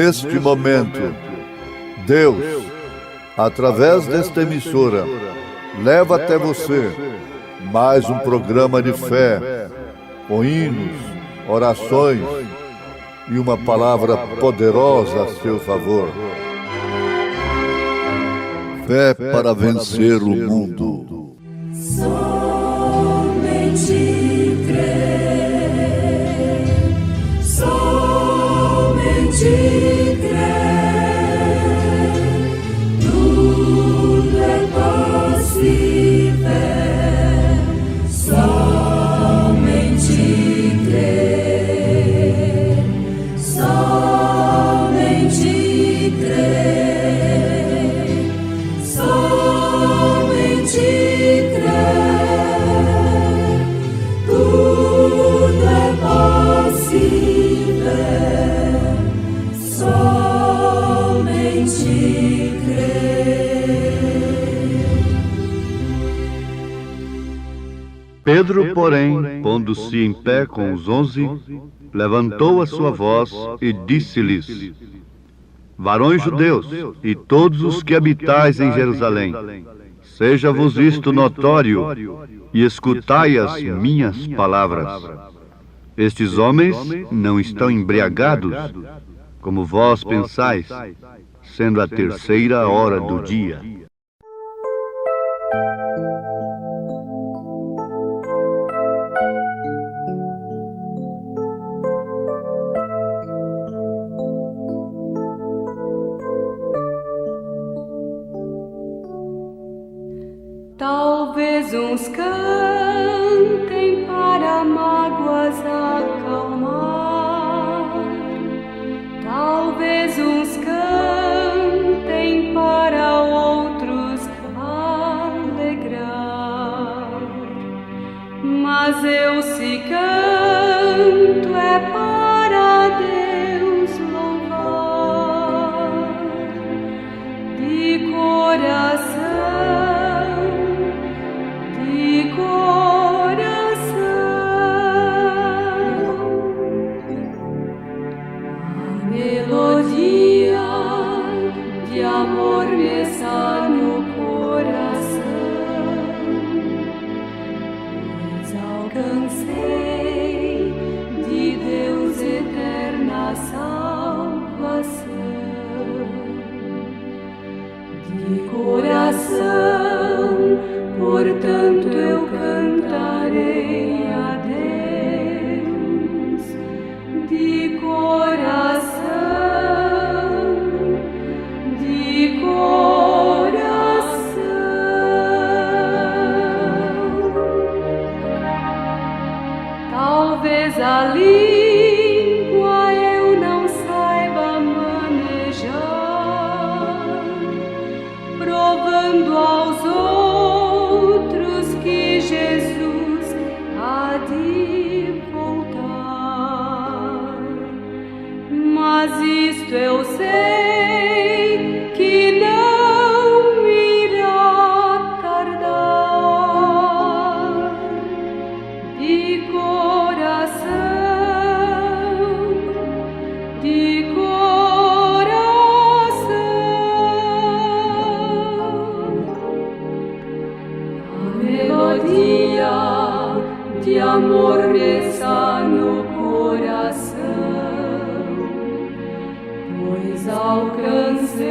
neste momento, Deus, através desta emissora, leva até você mais um programa de fé, com hinos, orações e uma palavra poderosa a seu favor. Fé para vencer o mundo. Somente crer, somente crer, tudo é possível, somente crer, somente crer, somente crer, tudo é possível, somente crer. Pedro, porém, pondo-se em pé com os 11, levantou a sua voz e disse-lhes: Varões judeus, e todos os que habitais em Jerusalém, seja-vos isto notório, e escutai as minhas palavras. Estes homens não estão embriagados, como vós pensais, sendo a 3ª hora do dia. Talvez uns cantem para mágoas acalmar, talvez uns cantem para outros alegrar, mas eu se canto é para Deus louvar, de coração. De coração, a melodia de amor me está no coração, pois alcancei de Deus eterna salvação. De coração, portanto eu cantarei a Deus, de coração, de coração. Talvez a língua eu não saiba manejar, provando aos outros que Jesus há de voltar, mas isto eu sei que não irá tardar, de coração, de melodia de amor me está no coração, pois alcancei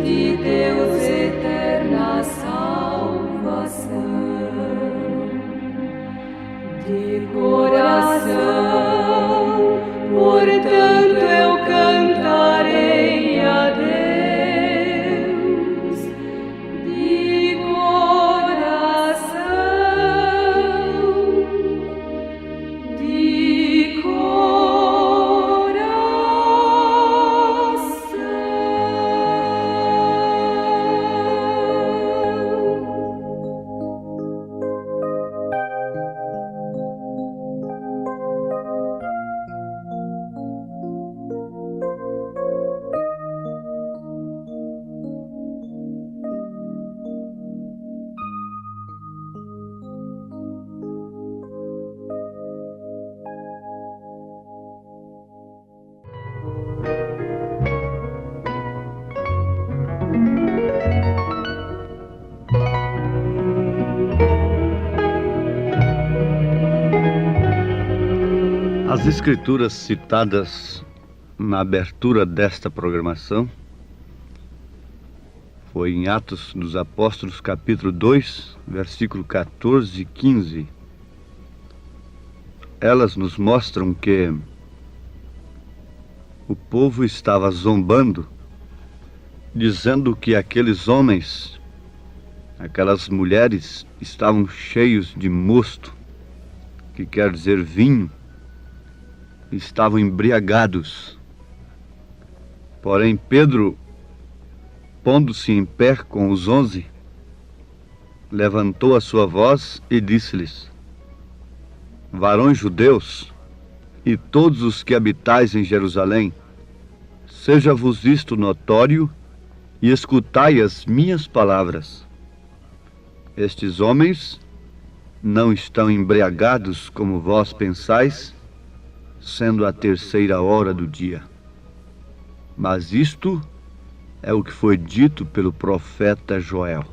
de Deus eterna salvação. De coração, portanto eu cantarei a Deus, de coração, As escrituras citadas na abertura desta programação foi em Atos dos Apóstolos, capítulo 2, versículo 14 e 15. Elas nos mostram que o povo estava zombando, dizendo que aqueles homens, aquelas mulheres, estavam cheios de mosto, que quer dizer vinho, estavam embriagados. Porém, Pedro, pondo-se em pé com os 11, levantou a sua voz e disse-lhes: varões judeus e todos os que habitais em Jerusalém, seja-vos isto notório e escutai as minhas palavras. Estes homens não estão embriagados como vós pensais, sendo a 3ª hora do dia. Mas isto é o que foi dito pelo profeta Joel.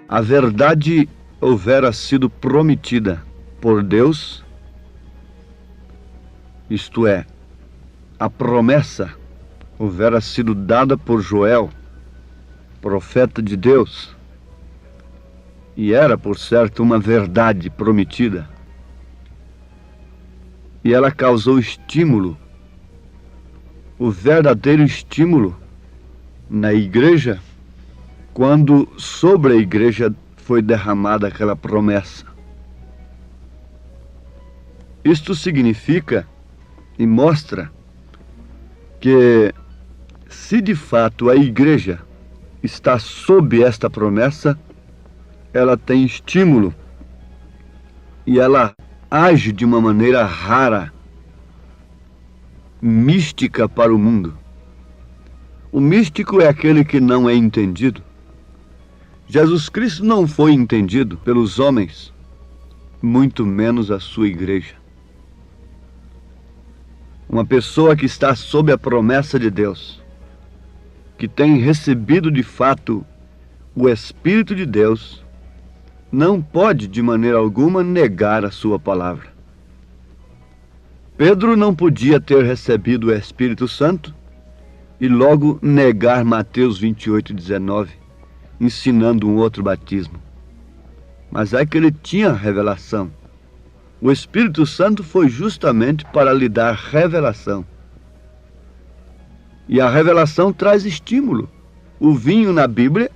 A verdade houvera sido prometida por Deus, isto é, a promessa houvera sido dada por Joel, profeta de Deus, e era, por certo, uma verdade prometida. E ela causou estímulo, o verdadeiro estímulo na igreja, quando sobre a igreja foi derramada aquela promessa. Isto significa e mostra que, se de fato a igreja está sob esta promessa, ela tem estímulo e ela age de uma maneira rara, mística para o mundo. O místico é aquele que não é entendido. Jesus Cristo não foi entendido pelos homens, muito menos a sua igreja. Uma pessoa que está sob a promessa de Deus, que tem recebido de fato o Espírito de Deus, não pode de maneira alguma negar a sua palavra. Pedro não podia ter recebido o Espírito Santo e logo negar Mateus 28:19, ensinando um outro batismo. Mas é que ele tinha revelação. O Espírito Santo foi justamente para lhe dar revelação. E a revelação traz estímulo. O vinho na Bíblia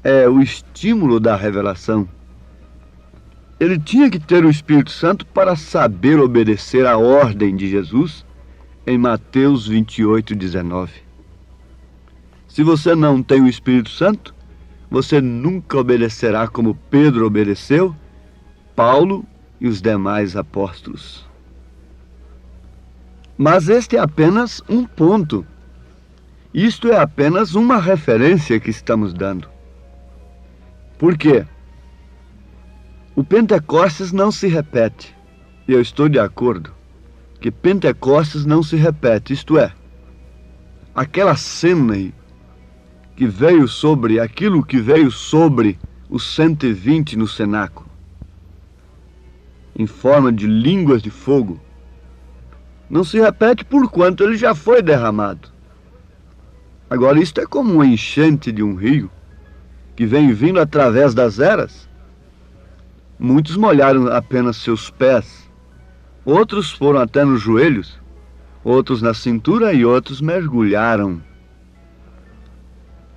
é o estímulo da revelação. Ele tinha que ter o Espírito Santo para saber obedecer à ordem de Jesus em Mateus 28:19. Se você não tem o Espírito Santo, você nunca obedecerá como Pedro obedeceu, Paulo e os demais apóstolos. Mas este é apenas um ponto. Isto é apenas uma referência que estamos dando. Por quê? O Pentecostes não se repete. E eu estou de acordo que Pentecostes não se repete. Isto é, aquela cena que veio sobre, aquilo que veio sobre os 120 no cenáculo, em forma de línguas de fogo, não se repete porquanto ele já foi derramado. Agora, isto é como uma enchente de um rio que vem vindo através das eras. Muitos molharam apenas seus pés, outros foram até nos joelhos, outros na cintura e outros mergulharam.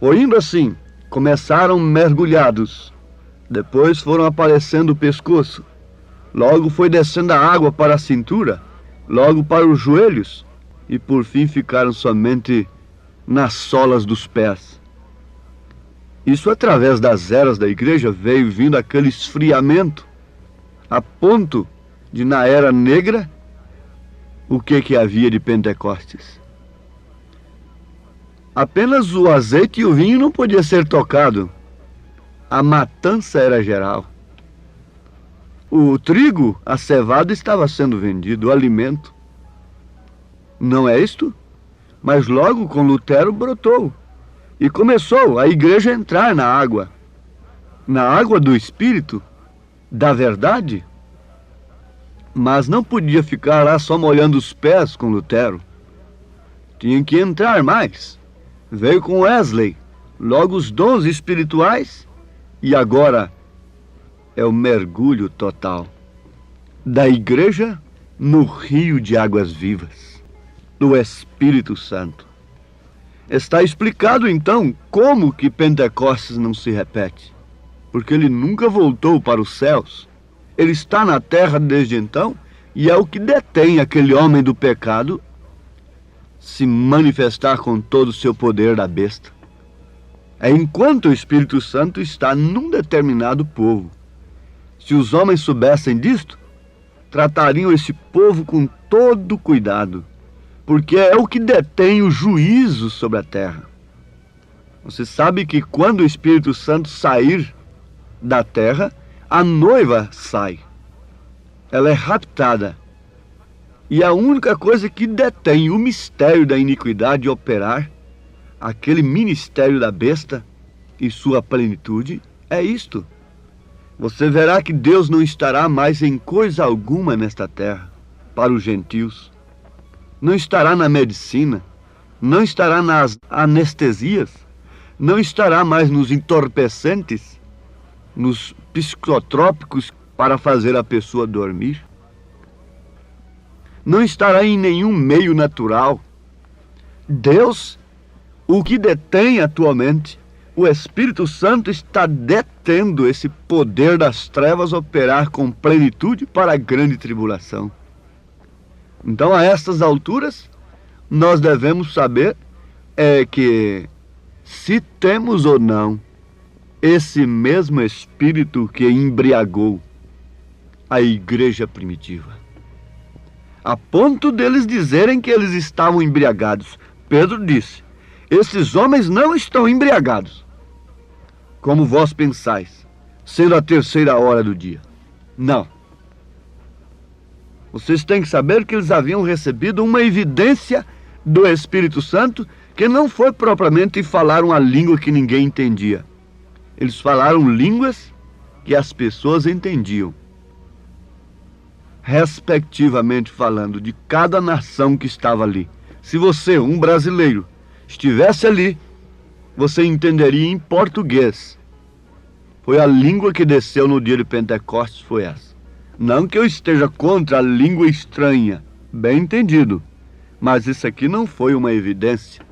Indo assim, começaram mergulhados, depois foram aparecendo o pescoço, logo foi descendo a água para a cintura, logo para os joelhos, e por fim ficaram somente nas solas dos pés. Isso, através das eras da igreja, veio vindo aquele esfriamento, a ponto de, na era negra, o que havia de Pentecostes? Apenas o azeite e o vinho não podia ser tocado. A matança era geral. O trigo, a cevada, estava sendo vendido, o alimento. Não é isto? Mas logo com Lutero brotou e começou a igreja a entrar na água do Espírito, da verdade. Mas não podia ficar lá só molhando os pés com Lutero. Tinha que entrar mais. Veio com Wesley, logo os dons espirituais, e agora é o mergulho total da igreja no rio de águas vivas, do Espírito Santo. Está explicado então como que Pentecostes não se repete, porque ele nunca voltou para os céus. Ele está na terra desde então e é o que detém aquele homem do pecado se manifestar com todo o seu poder da besta. É enquanto o Espírito Santo está num determinado povo. Se os homens soubessem disto, tratariam esse povo com todo cuidado, porque é o que detém o juízo sobre a terra. Você sabe que quando o Espírito Santo sair da terra, a noiva sai. Ela é raptada. E a única coisa que detém o mistério da iniquidade operar, aquele ministério da besta e sua plenitude, é isto. Você verá que Deus não estará mais em coisa alguma nesta terra para os gentios. Não estará na medicina, não estará nas anestesias, não estará mais nos entorpecentes, nos psicotrópicos para fazer a pessoa dormir. Não estará em nenhum meio natural. Deus, o que detém atualmente, o Espírito Santo está detendo esse poder das trevas operar com plenitude para a grande tribulação. Então, a estas alturas, nós devemos saber que se temos ou não esse mesmo Espírito que embriagou a igreja primitiva, a ponto deles dizerem que eles estavam embriagados. Pedro disse: esses homens não estão embriagados, como vós pensais, sendo a 3ª hora do dia. Não. Vocês têm que saber que eles haviam recebido uma evidência do Espírito Santo, que não foi propriamente falar uma língua que ninguém entendia. Eles falaram línguas que as pessoas entendiam, respectivamente falando, de cada nação que estava ali. Se você, um brasileiro, estivesse ali, você entenderia em português. Foi a língua que desceu no dia de Pentecostes, foi essa. Não que eu esteja contra a língua estranha, bem entendido, mas isso aqui não foi uma evidência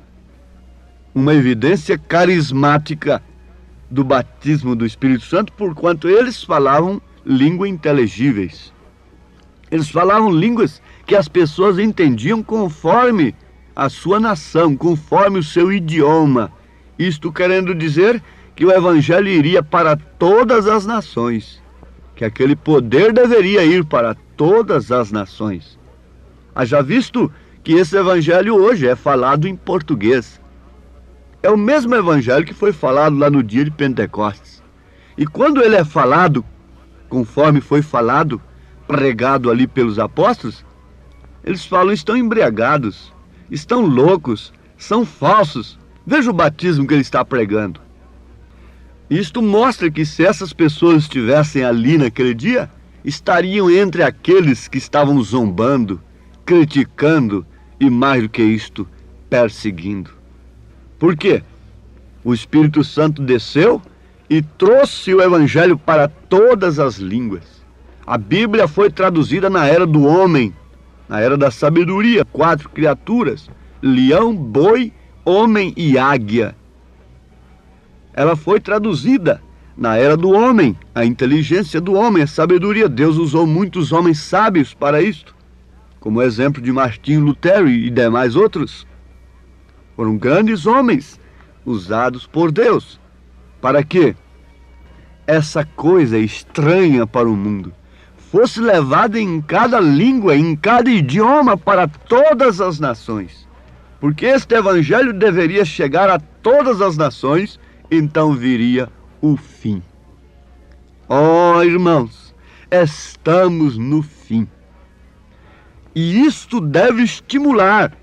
carismática do batismo do Espírito Santo, porquanto eles falavam línguas inteligíveis. Eles falavam línguas que as pessoas entendiam conforme a sua nação, conforme o seu idioma. Isto querendo dizer que o Evangelho iria para todas as nações, que aquele poder deveria ir para todas as nações. Haja visto que esse Evangelho hoje é falado em português. É o mesmo Evangelho que foi falado lá no dia de Pentecostes. E quando ele é falado, conforme foi falado, pregado ali pelos apóstolos, eles falam: estão embriagados, estão loucos, são falsos. Veja o batismo que ele está pregando. Isto mostra que se essas pessoas estivessem ali naquele dia, estariam entre aqueles que estavam zombando, criticando e, mais do que isto, perseguindo. Por quê? O Espírito Santo desceu e trouxe o Evangelho para todas as línguas. A Bíblia foi traduzida na era do homem, na era da sabedoria, 4 criaturas: leão, boi, homem e águia. Ela foi traduzida na era do homem, a inteligência do homem, a sabedoria. Deus usou muitos homens sábios para isto, como o exemplo de Martinho Lutero e demais outros. Foram grandes homens usados por Deus para que essa coisa estranha para o mundo fosse levada em cada língua, em cada idioma, para todas as nações. Porque este Evangelho deveria chegar a todas as nações, então viria o fim. Oh, irmãos, estamos no fim. E isto deve estimular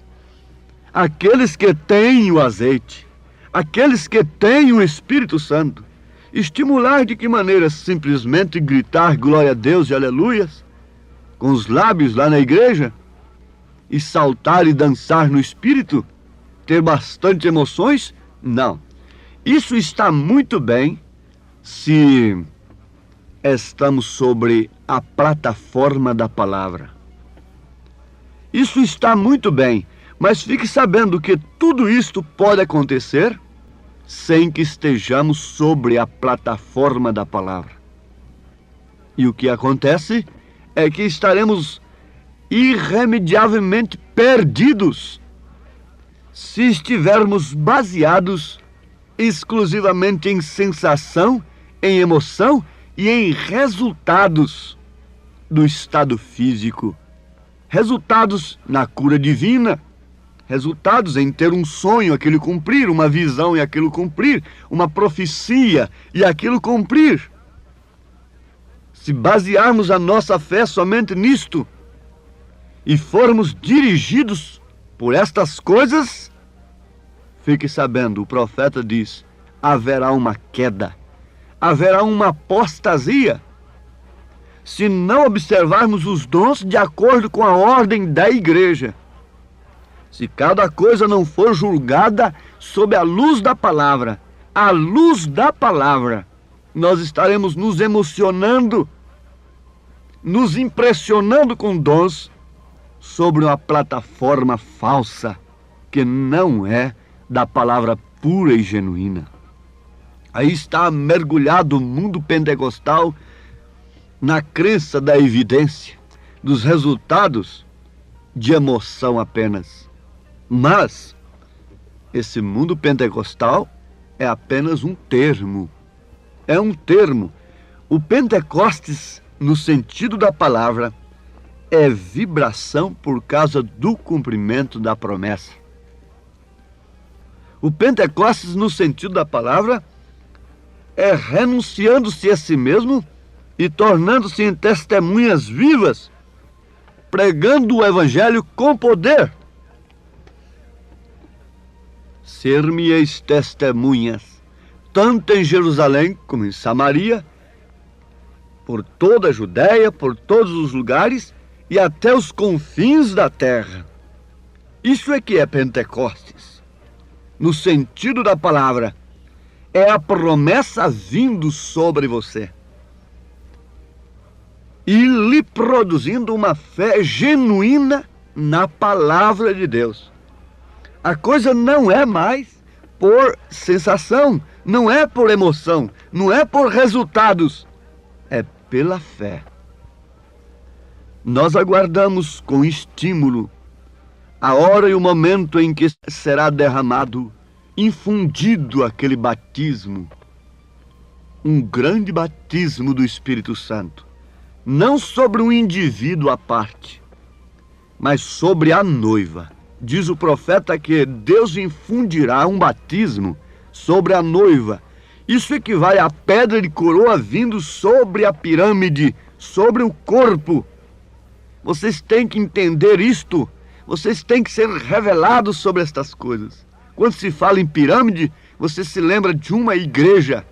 aqueles que têm o azeite, aqueles que têm o Espírito Santo. Estimular de que maneira? Simplesmente gritar glória a Deus e aleluias com os lábios lá na igreja? E saltar e dançar no Espírito? Ter bastante emoções? Não. Isso está muito bem se estamos sobre a plataforma da palavra. Isso está muito bem, mas fique sabendo que tudo isto pode acontecer sem que estejamos sobre a plataforma da palavra. E o que acontece é que estaremos irremediavelmente perdidos se estivermos baseados exclusivamente em sensação, em emoção e em resultados do estado físico. Resultados na cura divina, resultados em ter um sonho, aquilo cumprir, uma visão e aquilo cumprir, uma profecia e aquilo cumprir. Se basearmos a nossa fé somente nisto e formos dirigidos por estas coisas, fique sabendo, o profeta diz, haverá uma queda, haverá uma apostasia, se não observarmos os dons de acordo com a ordem da igreja. Se cada coisa não for julgada sob a luz da palavra, à luz da palavra, nós estaremos nos emocionando, nos impressionando com dons sobre uma plataforma falsa, que não é da palavra pura e genuína. Aí está mergulhado o mundo pentecostal na crença da evidência, dos resultados de emoção apenas. Mas esse mundo pentecostal é apenas um termo. É um termo. O Pentecostes, no sentido da palavra, é vibração por causa do cumprimento da promessa. O Pentecostes, no sentido da palavra, é renunciando-se a si mesmo e tornando-se em testemunhas vivas, pregando o Evangelho com poder. Ser-me-eis testemunhas, tanto em Jerusalém como em Samaria, por toda a Judéia, por todos os lugares e até os confins da terra. Isso é que é Pentecostes. No sentido da palavra, é a promessa vindo sobre você e lhe produzindo uma fé genuína na palavra de Deus. A coisa não é mais por sensação, não é por emoção, não é por resultados, é pela fé. Nós aguardamos com estímulo a hora e o momento em que será derramado, infundido aquele batismo, um grande batismo do Espírito Santo, não sobre um indivíduo à parte, mas sobre a noiva. Diz o profeta que Deus infundirá um batismo sobre a noiva. Isso equivale à pedra de coroa vindo sobre a pirâmide, sobre o corpo. Vocês têm que entender isto. Vocês têm que ser revelados sobre estas coisas. Quando se fala em pirâmide, você se lembra de uma igreja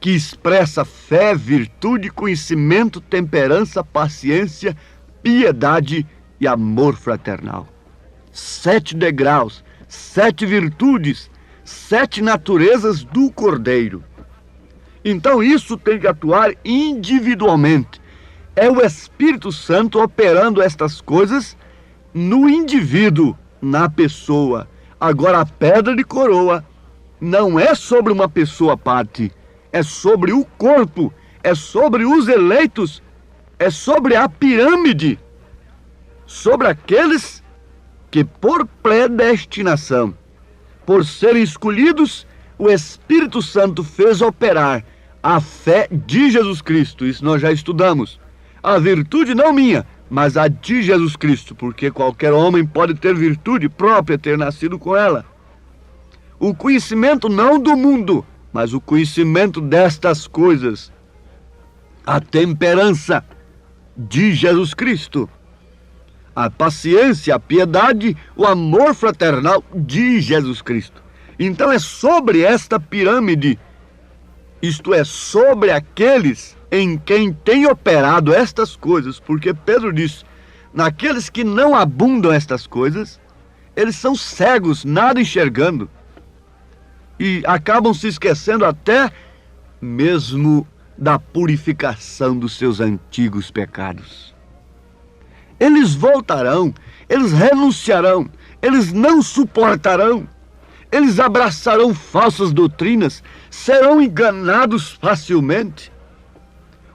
que expressa fé, virtude, conhecimento, temperança, paciência, piedade e amor fraternal. 7 degraus, 7 virtudes, 7 naturezas do Cordeiro. Então isso tem que atuar individualmente. É o Espírito Santo operando estas coisas no indivíduo, na pessoa. Agora a pedra de coroa não é sobre uma pessoa à parte, é sobre o corpo, é sobre os eleitos, é sobre a pirâmide, sobre aqueles que por predestinação, por serem escolhidos, o Espírito Santo fez operar a fé de Jesus Cristo. Isso nós já estudamos. A virtude não minha, mas a de Jesus Cristo, porque qualquer homem pode ter virtude própria, ter nascido com ela. O conhecimento não do mundo, mas o conhecimento destas coisas. A temperança de Jesus Cristo. a paciência, a piedade, o amor fraternal de Jesus Cristo. Então é sobre esta pirâmide, isto é, sobre aqueles em quem tem operado estas coisas, porque Pedro diz, naqueles que não abundam estas coisas, eles são cegos, nada enxergando, e acabam se esquecendo até mesmo da purificação dos seus antigos pecados. Eles voltarão, eles renunciarão, eles não suportarão, eles abraçarão falsas doutrinas, serão enganados facilmente.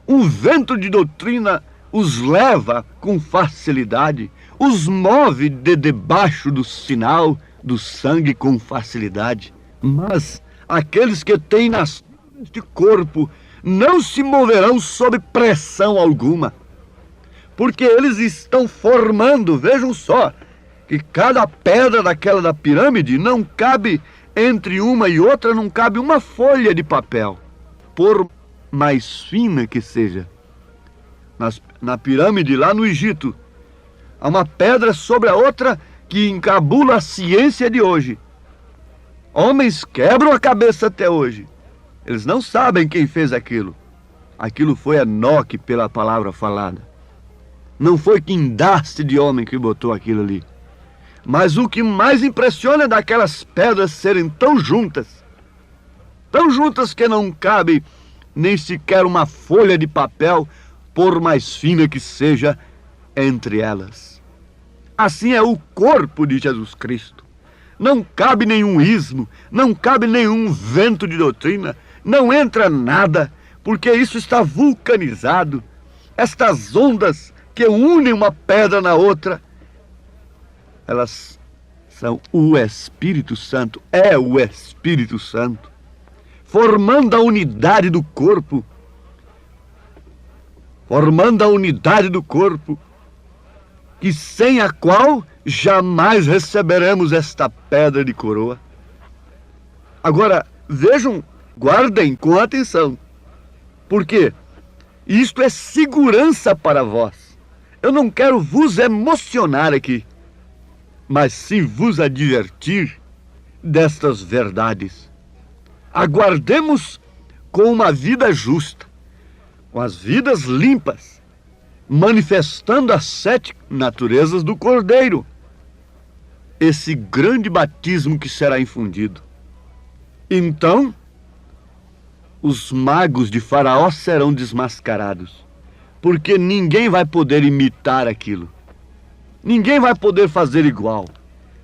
Um vento de doutrina os leva com facilidade, os move de debaixo do sinal do sangue com facilidade. Mas aqueles que têm nascido neste corpo não se moverão sob pressão alguma, porque eles estão formando, vejam só, que cada pedra daquela da pirâmide não cabe, entre uma e outra não cabe uma folha de papel, por mais fina que seja. Na pirâmide lá no Egito, há uma pedra sobre a outra que encabula a ciência de hoje. Homens quebram a cabeça até hoje. Eles não sabem quem fez aquilo. Aquilo foi Enoque pela palavra falada. Não foi guindaste de homem que botou aquilo ali. Mas o que mais impressiona é daquelas pedras serem tão juntas que não cabe nem sequer uma folha de papel, por mais fina que seja, entre elas. Assim é o corpo de Jesus Cristo. Não cabe nenhum ismo, não cabe nenhum vento de doutrina, não entra nada, porque isso está vulcanizado. Estas ondas que unem uma pedra na outra, elas são o Espírito Santo, é o Espírito Santo, formando a unidade do corpo, que sem a qual jamais receberemos esta pedra de coroa. Agora, vejam, guardem com atenção, porque isto é segurança para vós. Eu não quero vos emocionar aqui, mas sim vos advertir destas verdades. Aguardemos com uma vida justa, com as vidas limpas, manifestando as 7 naturezas do Cordeiro, esse grande batismo que será infundido. Então, os magos de Faraó serão desmascarados, porque ninguém vai poder imitar aquilo. Ninguém vai poder fazer igual.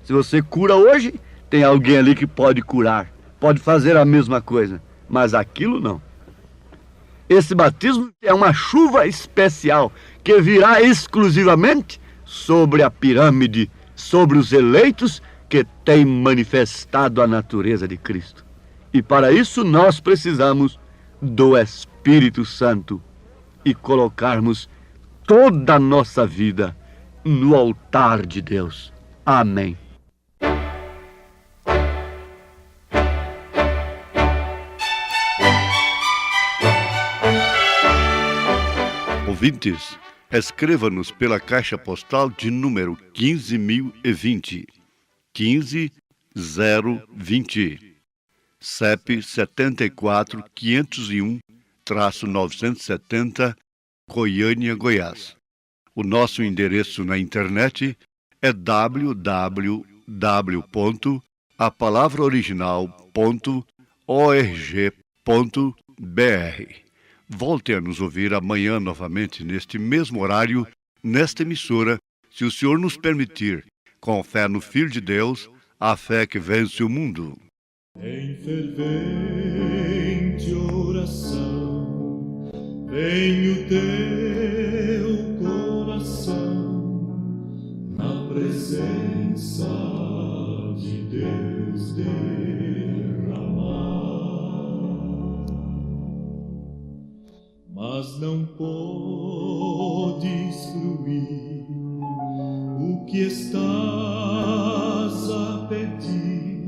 Se você cura hoje, tem alguém ali que pode curar, pode fazer a mesma coisa, mas aquilo não. Esse batismo é uma chuva especial que virá exclusivamente sobre a pirâmide, sobre os eleitos que têm manifestado a natureza de Cristo. E para isso nós precisamos do Espírito Santo e colocarmos toda a nossa vida no altar de Deus. Amém. Ouvintes, escreva-nos pela caixa postal de número 15.020, 15020, CEP 74.501-970, Goiânia, Goiás. O nosso endereço na internet é www.apalavraoriginal.org.br. Volte a nos ouvir amanhã novamente neste mesmo horário, nesta emissora, se o Senhor nos permitir, com fé no Filho de Deus, a fé que vence o mundo. Em fervente oração, vem o teu coração, na presença de Deus derramar. Mas não podes fruir o que estás a pedir,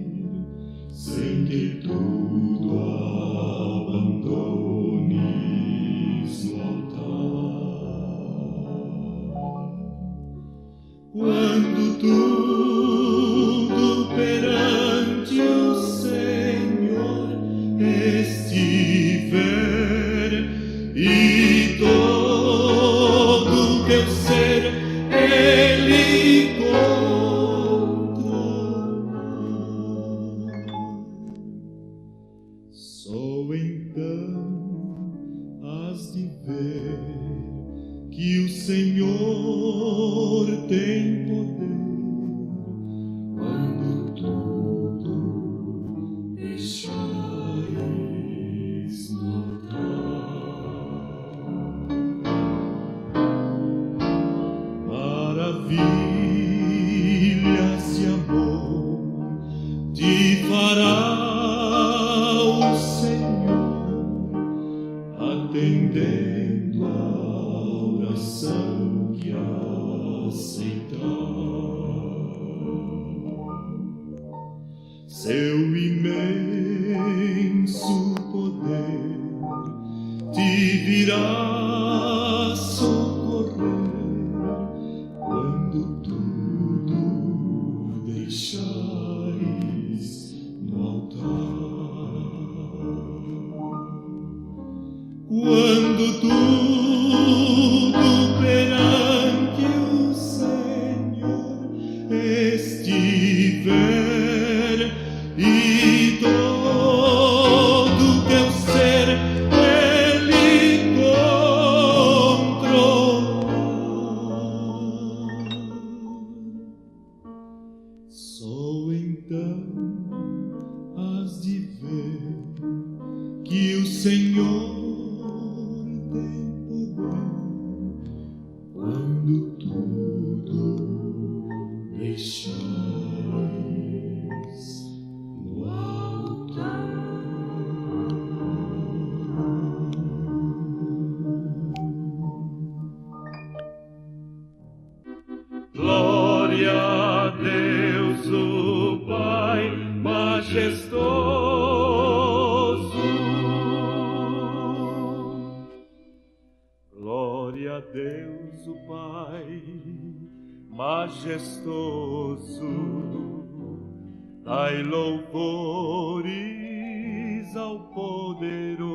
sem que tudo abandones no altar. tudo perante o Senhor estiver e todo teu ser Ele controlar, só então has de ver que o Senhor tem poder quando tudo deixares notar. Maravilhas de amor te fará o Senhor, atendendo a oração que aceitar. Seu imenso poder te virá socorrer quando tudo deixares no altar. Quando tudo perante o Senhor estiver e todo teu ser Ele controlar, só então has de ver que o Senhor tem poder quando tudo deixares no altar. Glória a Deus, o Pai majestoso. Glória a Deus, o Pai majestoso. Dai louvores ao poderoso,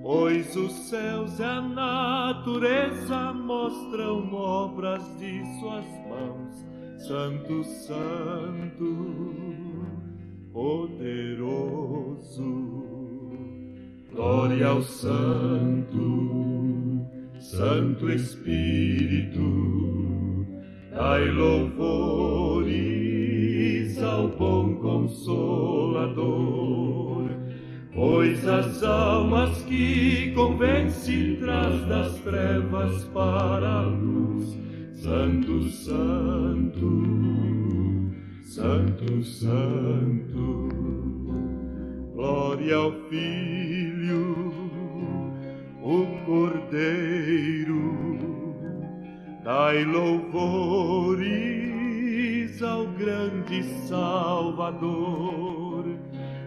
pois os céus e a natureza mostram obras de suas mãos. Santo, Santo, poderoso. Glória ao Santo, Santo Espírito. Dai louvores ao bom Consolador, pois as almas que convence traz das trevas para a luz. Santo, Santo, Santo, Santo. Glória ao Filho, o Cordeiro. Dai louvores ao grande Salvador,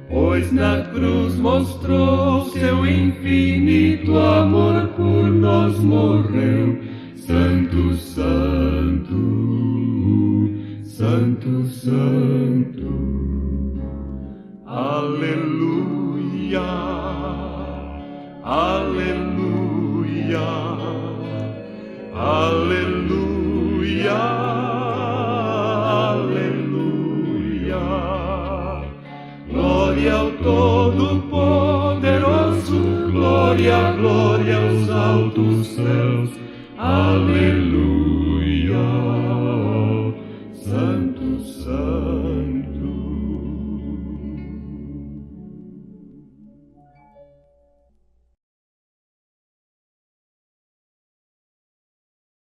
pois na cruz mostrou seu infinito amor, por nós morreu. Santo, Santo, Santo, Santo. Aleluia, aleluia, aleluia, aleluia. Glória ao Todo-Poderoso, glória, glória aos altos céus. Aleluia.